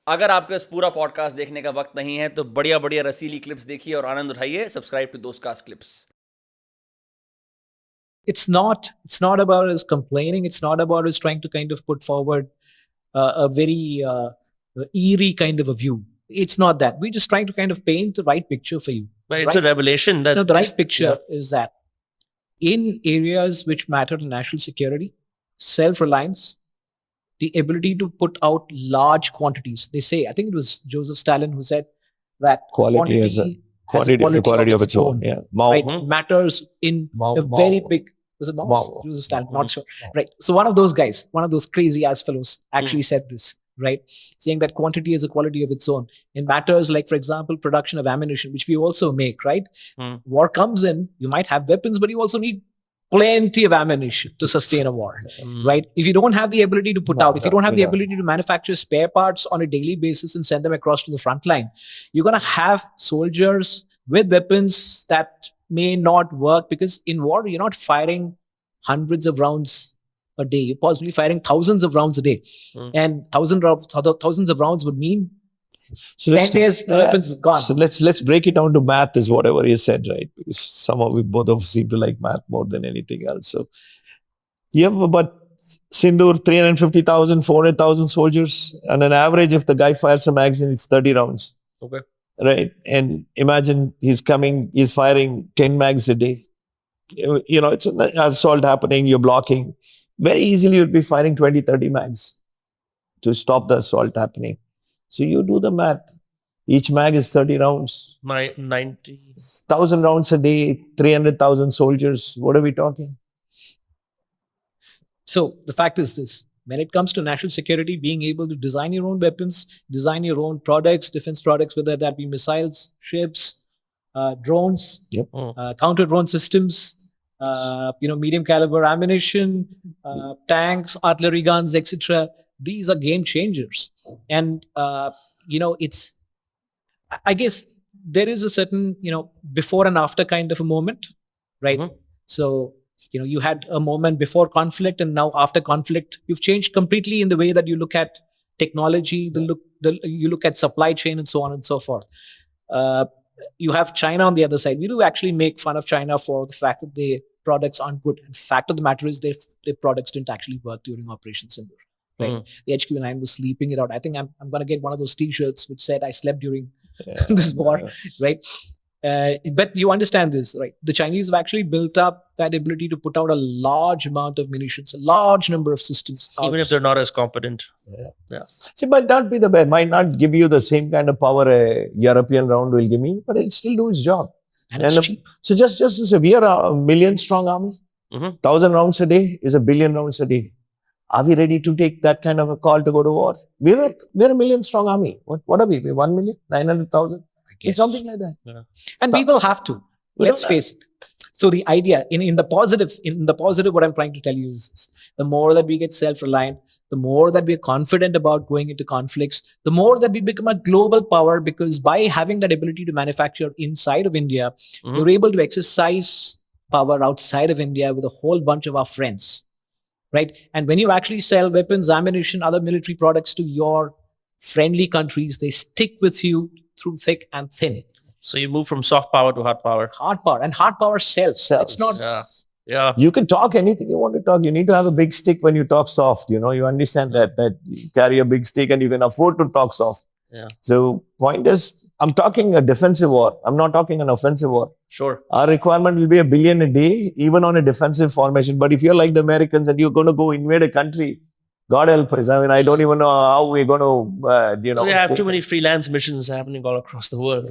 अगर आपके पास पूरा पॉडकास्ट देखने का वक्त नहीं है तो बढ़िया बढ़िया रसीली क्लिप्स देखिए और आनंद उठाइए. Subscribe to Dostcast clips. It's not about us complaining. It's not about us trying to kind of put forward a very eerie kind of a view. It's not that. We're just trying to kind of paint the right picture for you. But it's a revelation that the right picture is that in areas which matter to national security, self-reliance, the ability to put out large quantities. They say, I think it was Joseph Stalin who said that quality has a quality of its own. Yeah, right? Matters in a very big. Was it Mao? Joseph Stalin? Not sure. Right. So one of those guys, one of those crazy ass fellows, actually said this. Right, saying that quantity is a quality of its own. In matters like, for example, production of ammunition, which we also make. Right, war comes in. You might have weapons, but you also need plenty of ammunition to sustain a war, right? If you don't have the ability to put out, if you don't have the ability to manufacture spare parts on a daily basis and send them across to the front line, you're going to have soldiers with weapons that may not work, because in war, you're not firing hundreds of rounds a day. You're possibly firing thousands of rounds a day. And thousands of rounds would mean so 10 days, the weapons is gone. So let's break it down to math, is whatever he said, right? Because both of us seem to like math more than anything else. So you have about Sindoor, 350,000, 400,000 soldiers. And on average, if the guy fires a magazine, it's 30 rounds. Okay. Right? And imagine he's firing 10 mags a day. You know, it's an assault happening, you're blocking. Very easily, you'd be firing 20, 30 mags to stop the assault happening. So you do the math. Each mag is 30 rounds. 90,000 rounds a day, 300,000 soldiers. What are we talking? So the fact is this. When it comes to national security, being able to design your own weapons, design your own products, defense products, whether that be missiles, ships, drones, counter-drone systems, medium caliber ammunition, tanks, artillery guns, etc. These are game changers. And, it's, I guess there is a certain, before and after kind of a moment, right? So, you had a moment before conflict, and now after conflict, you've changed completely in the way that you look at technology, you look at supply chain and so on and so forth. You have China on the other side. We do actually make fun of China for the fact that their products aren't good. The fact of the matter is their products didn't actually work during Operation Sindoor. Right, the HQ9 was sleeping it out. I think I'm going to get one of those T-shirts which said I slept during this war, right? But you understand this, right? The Chinese have actually built up that ability to put out a large amount of munitions, a large number of systems. Even if they're not as competent. Yeah. See, but not be the best. Might not give you the same kind of power a European round will give me, but it'll still do its job. And it's cheap. So just to say, we are a million-strong army. 1,000 rounds a day is 1 billion rounds a day. Are we ready to take that kind of a call to go to war? We're a million-strong army. What are we? We're 1 million? 900,000? It's something like that. Yeah. And we will have to. Let's face it. So the idea, in the positive, what I'm trying to tell you is this. The more that we get self-reliant, the more that we're confident about going into conflicts, the more that we become a global power, because by having that ability to manufacture inside of India, we're able to exercise power outside of India with a whole bunch of our friends. Right? And when you actually sell weapons, ammunition, other military products to your friendly countries, they stick with you through thick and thin. So you move from soft power to hard power. Hard power. And hard power sells. It's not... Yeah. You can talk anything you want to talk. You need to have a big stick when you talk soft. You understand that you carry a big stick and you can afford to talk soft. Yeah. So point is, I'm talking a defensive war. I'm not talking an offensive war. Sure. Our requirement will be 1 billion a day, even on a defensive formation. But if you're like the Americans and you're going to go invade a country, God help us. I mean, I don't even know how we're going to, We have too many freelance missions happening all across the world.